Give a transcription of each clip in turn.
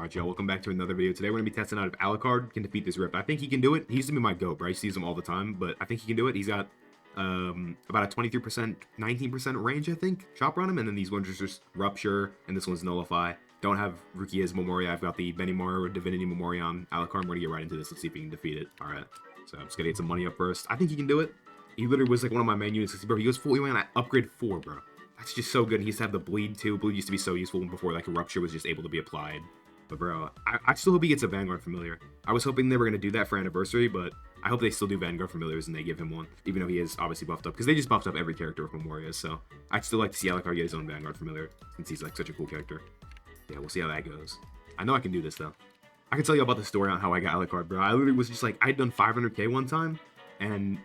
Alright, y'all, welcome back to another video. Today we're going to be testing out if ALUCARD can defeat this Rift. I think he can do it. He used to be my GOAT, bro. I used to use him all the time, but I think he can do it. He's got about a 23%, 19% range, I think, chop on him, and then these ones are just Rupture, and this one's Nullify. Don't have Rukia's Memoria. I've got the Memoria or Divinity Memoria on ALUCARD. We're going to get right into this. Let's see if he can defeat it. Alright, so I'm just going to get some money up first. I think he can do it. He literally was like one of my main units. Bro, he goes fully away on upgrade 4, bro. That's just so good. He used to have the bleed too. Bleed used to be so useful before like Rupture was just able to be applied. But bro, I still hope he gets a Vanguard Familiar. I was hoping they were going to do that for Anniversary, but I hope they still do Vanguard Familiars and they give him one, even though he is obviously buffed up, because they just buffed up every character with Memoria, so I'd still like to see ALUCARD get his own Vanguard Familiar, since he's like such a cool character. Yeah, we'll see how that goes. I know I can do this though. I can tell you about the story on how I got ALUCARD, bro. I literally was just like, I'd done 500k one time, and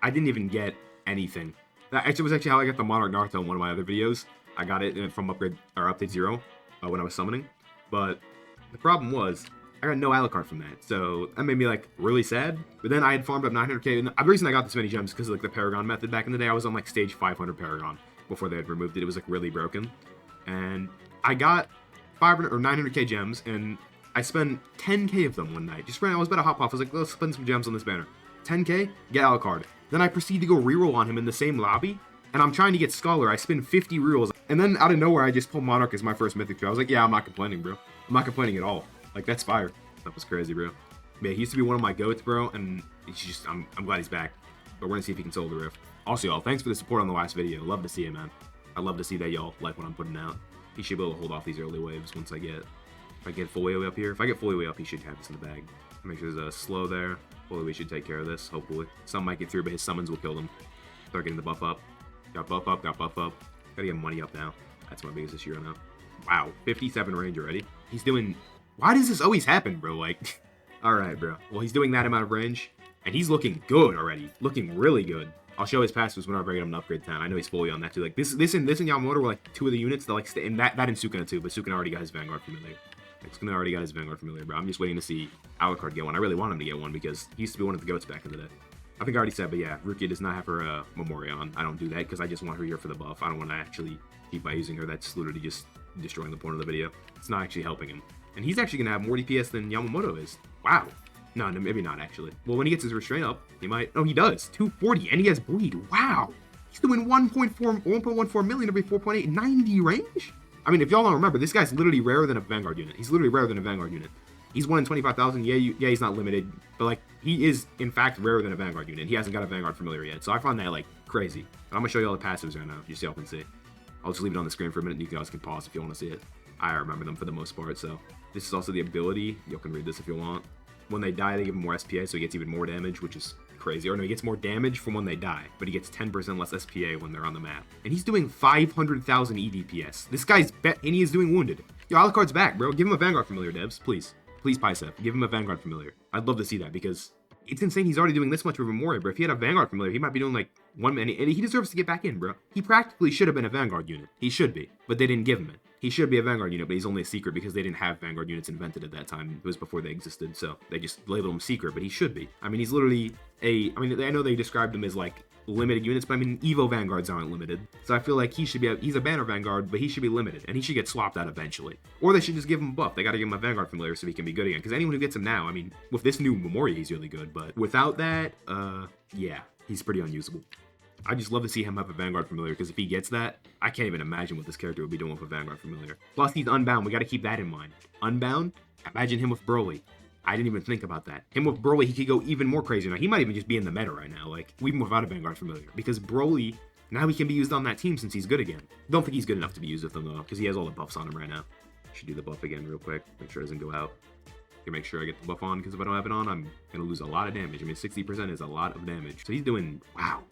I didn't even get anything. That actually was how I got the Monarch Naruto in one of my other videos. I got it from Update 0 when I was summoning, but the problem was, I got no ALUCARD from that, so that made me, like, really sad. But then I had farmed up 900k, and the reason I got this many gems is because of, like, the Paragon method back in the day. I was on, like, stage 500 Paragon before they had removed it. It was, like, really broken. And I got 500 or 900k gems, and I spent 10k of them one night. I was about to hop off. I was like, let's spend some gems on this banner. 10k, get ALUCARD. Then I proceed to go reroll on him in the same lobby, and I'm trying to get Scholar. I spend 50 rerolls, and then out of nowhere, I just pull Monarch as my first mythic. I was like, yeah, I'm not complaining, bro. I'm not complaining at all. Like, that's fire. That was crazy, bro. Yeah, he used to be one of my goats, bro, and he's just, I'm glad he's back. But we're gonna see if he can solo the Rift. Also, y'all, thanks for the support on the last video. Love to see it, man. I love to see that y'all like what I'm putting out. He should be able to hold off these early waves once if I get full way up here. If I get fully way up, he should have this in the bag. Make sure there's a slow there. Fully we should take care of this, hopefully. Some might get through, but his summons will kill them. Start getting the buff up. Got buff up, got buff up. Gotta get money up now. That's my biggest issue right now. Wow, 57 range already. He's doing... Why does this always happen, bro? Like, alright, bro. Well, he's doing that amount of range, and he's looking good already. Looking really good. I'll show his passives whenever I get him an upgrade 10. I know he's fully on that, too. Like, this and Yamamoto were, like, two of the units that, like, stay... And that and Sukuna, too, but Sukuna already got his Vanguard Familiar. Sukuna already got his Vanguard Familiar, bro. I'm just waiting to see ALUCARD get one. I really want him to get one, because he used to be one of the goats back in the day. I think I already said, but yeah, Rukia does not have her Memoria on. I don't do that, because I just want her here for the buff. I don't want to actually keep by using her. That's literally just destroying the point of the video. It's not actually helping him. And he's actually going to have more DPS than Yamamoto is. Wow. No, maybe not, actually. Well, when he gets his restraint up, he might... Oh, he does. 240, and he has bleed. Wow. He's doing 1.14 million every 4.8, 90 range? I mean, if y'all don't remember, this guy's literally rarer than a Vanguard unit. He's literally rarer than a Vanguard unit. He's 1 in 25,000. Yeah, he's not limited, but, like, he is, in fact, rarer than a Vanguard unit. He hasn't got a Vanguard Familiar yet, so I find that, like, crazy. But I'm going to show you all the passives right now, just so y'all can see. I'll just leave it on the screen for a minute, and you guys can pause if you want to see it. I remember them for the most part, so... This is also the ability. You can read this if you want. When they die, they give him more SPA, so he gets even more damage, which is crazy. Or no, he gets more damage from when they die, but he gets 10% less SPA when they're on the map. And he's doing 500,000 EDPS. This guy's and he is doing wounded. Yo, ALUCARD's back, bro. Give him a Vanguard Familiar, devs. Please. Please, Picep. Give him a Vanguard Familiar. I'd love to see that, because it's insane he's already doing this much with Memoria, bro. If he had a Vanguard Familiar, he might be doing, like, 1 minute, and he deserves to get back in, bro. He practically should have been a Vanguard unit. He should be, but they didn't give him it. He should be a Vanguard unit, but he's only a secret because they didn't have Vanguard units invented at that time. It was before they existed, so they just labeled him secret, but he should be. I mean, he's literally I know they described him as, like, limited units, but I mean, Evo Vanguards aren't limited. So I feel like he's a banner Vanguard, but he should be limited, and he should get swapped out eventually. Or they should just give him a buff. They gotta give him a Vanguard Familiar so he can be good again, because anyone who gets him now, I mean, with this new Memoria, he's really good, but without that, yeah, he's pretty unusable. I just love to see him have a Vanguard Familiar, because if he gets that, I can't even imagine what this character would be doing with a Vanguard Familiar. Plus, he's Unbound. We got to keep that in mind. Unbound? Imagine him with Broly. I didn't even think about that. Him with Broly, he could go even more crazy. Now, he might even just be in the meta right now, like, even without a Vanguard Familiar. Because Broly, now he can be used on that team since he's good again. Don't think he's good enough to be used with them, though, because he has all the buffs on him right now. Should do the buff again real quick. Make sure it doesn't go out. Can make sure I get the buff on, because if I don't have it on, I'm going to lose a lot of damage. I mean, 60% is a lot of damage. So he's doing, wow,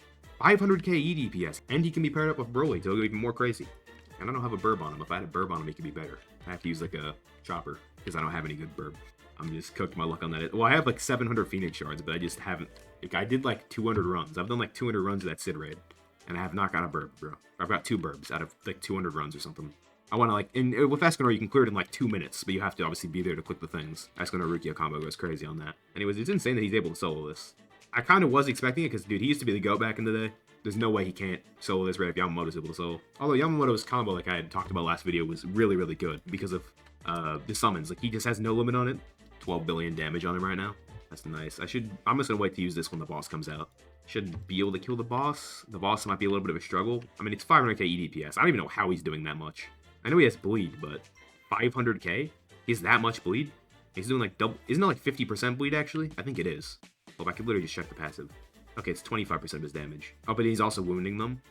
500k EDPS, and he can be paired up with Broly to go even more crazy. And I don't have a burb on him. If I had a burb on him, he could be better. I have to use, like, a chopper, because I don't have any good burb. I'm just cooked my luck on that. Well, I have, like, 700 Phoenix shards, but I just haven't... Like, I did, like, 200 runs. I've done, like, 200 runs of that Sid raid, and I have not got a burb, bro. I've got 2 burbs out of, like, 200 runs or something. I want to, like... And with Escanor, you can clear it in, like, 2 minutes, but you have to obviously be there to click the things. Escanor Rukia combo goes crazy on that. Anyways, it's insane that he's able to solo this. I kind of was expecting it, because, dude, he used to be the GOAT back in the day. There's no way he can't solo this right if Yamamoto's able to solo. Although Yamamoto's combo, like I had talked about last video, was really, really good because of the summons. Like, he just has no limit on it. 12 billion damage on him right now. That's nice. I'm just gonna wait to use this when the boss comes out. Should be able to kill the boss. The boss might be a little bit of a struggle. I mean, it's 500k EDPS. I don't even know how he's doing that much. I know he has bleed, but 500k? He's that much bleed? He's doing like double. Isn't it like 50% bleed actually? I think it is. Well, I could literally just check the passive. Okay, it's 25% of his damage. Oh, but he's also wounding them.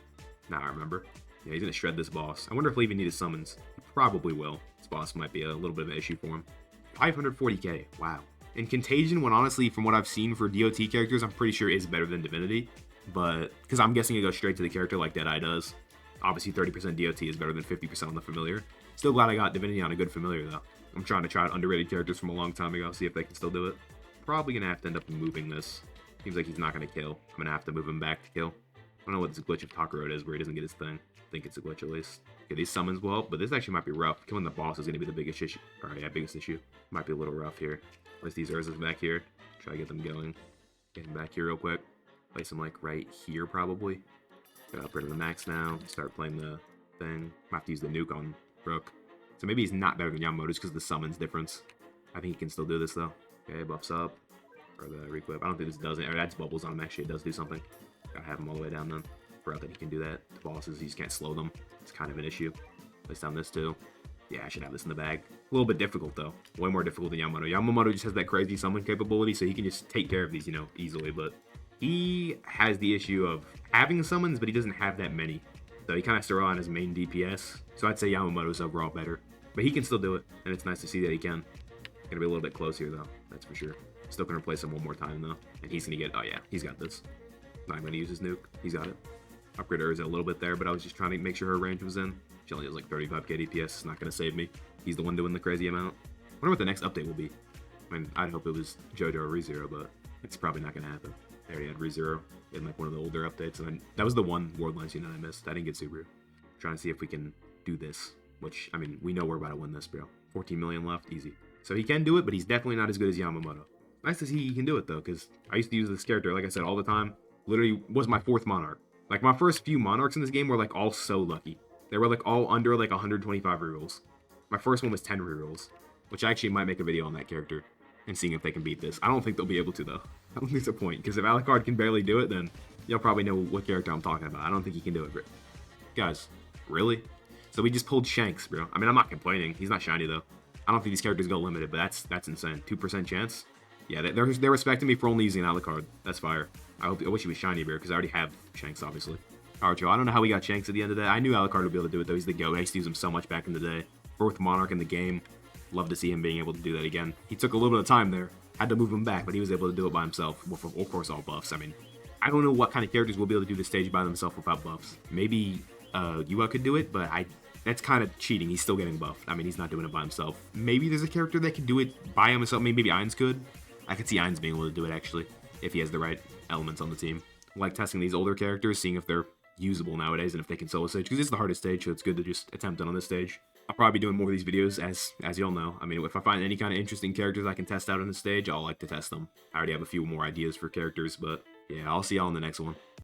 Now I remember. Yeah, he's gonna shred this boss. I wonder if he'll even need his summons. He probably will. This boss might be a little bit of an issue for him. 540k. Wow. And Contagion, when honestly, from what I've seen for DOT characters, I'm pretty sure is better than Divinity. But, because I'm guessing it goes straight to the character like Deadeye does. Obviously, 30% DOT is better than 50% on the familiar. Still glad I got Divinity on a good familiar, though. I'm trying to try out underrated characters from a long time ago, see if they can still do it. Probably gonna have to end up moving this. Seems like he's not gonna kill. I'm gonna have to move him back to kill. I don't know what this glitch of Takarot is, where he doesn't get his thing. I think it's a glitch at least. Okay, these summons will help, but this actually might be rough. Killing the boss is gonna be the biggest issue. Alright, yeah, biggest issue. Might be a little rough here. Place these Urzas back here. Try to get them going. Get them back here real quick. Place them like right here probably. Got upgrade to the max now. Start playing the thing. Might have to use the nuke on Rook. So maybe he's not better than Yamamoto just because of the summons difference. I think he can still do this though. Okay, buffs up. Or the requip. I don't think this does it. Or adds bubbles on him. Actually, it does do something. Gotta have him all the way down then. Forgot that he can do that. The bosses, he just can't slow them. It's kind of an issue. Place down this too. Yeah, I should have this in the bag. A little bit difficult though. Way more difficult than Yamamoto. Yamamoto just has that crazy summon capability, so he can just take care of these, you know, easily. But he has the issue of having summons, but he doesn't have that many. So he kind of has to rely on his main DPS. So I'd say Yamamoto's overall better. But he can still do it, and it's nice to see that he can. Gonna be a little bit close here though, that's for sure. Still gonna replace him one more time though. And he's gonna get, oh yeah, he's got this. Not gonna use his nuke, he's got it. Upgrade Urza a little bit there, but I was just trying to make sure her range was in. She only has like 35k DPS, it's not gonna save me. He's the one doing the crazy amount. I wonder what the next update will be. I mean, I'd hope it was JoJo or ReZero, but it's probably not gonna happen. I already had ReZero in like one of the older updates, and then that was the one Worldlines unit I missed. I didn't get Subaru. Trying to see if we can do this, which, I mean, we know we're about to win this, bro. 14 million left, easy. So he can do it, but he's definitely not as good as Yamamoto. Nice to see he can do it though, because I used to use this character, like I said, all the time. Literally was my 4th Monarch. Like my first few Monarchs in this game were like all so lucky. They were like all under like 125 rerolls. My first one was 10 rerolls, which I actually might make a video on that character and seeing if they can beat this. I don't think they'll be able to though. I don't think it's a point, because if ALUCARD can barely do it, then you'll probably know what character I'm talking about. I don't think he can do it, bro. Guys, really? So we just pulled Shanks, bro. I mean, I'm not complaining. He's not shiny though. I don't think these characters go limited, but that's insane. 2% chance. Yeah, they're respecting me for only using ALUCARD. That's fire. I wish he was shiny, bro, because I already have Shanks, obviously. Alright, Joe, I don't know how we got Shanks at the end of the day. I knew ALUCARD would be able to do it, though. He's the GOAT. I used to use him so much back in the day. 4th Monarch in the game. Love to see him being able to do that again. He took a little bit of time there. Had to move him back, but he was able to do it by himself. With, of course, all buffs. I mean, I don't know what kind of characters will be able to do this stage by themselves without buffs. Maybe Yua could do it, but that's kind of cheating. He's still getting buffed. I mean, he's not doing it by himself. Maybe there's a character that can do it by himself. Maybe Ainz could. I could see Ainz being able to do it, actually, if he has the right elements on the team. Like testing these older characters, seeing if they're usable nowadays and if they can solo stage, because it's the hardest stage, so it's good to just attempt it on this stage. I'll probably be doing more of these videos, as y'all know. I mean, if I find any kind of interesting characters I can test out on the stage, I'll like to test them. I already have a few more ideas for characters, but yeah, I'll see y'all in the next one.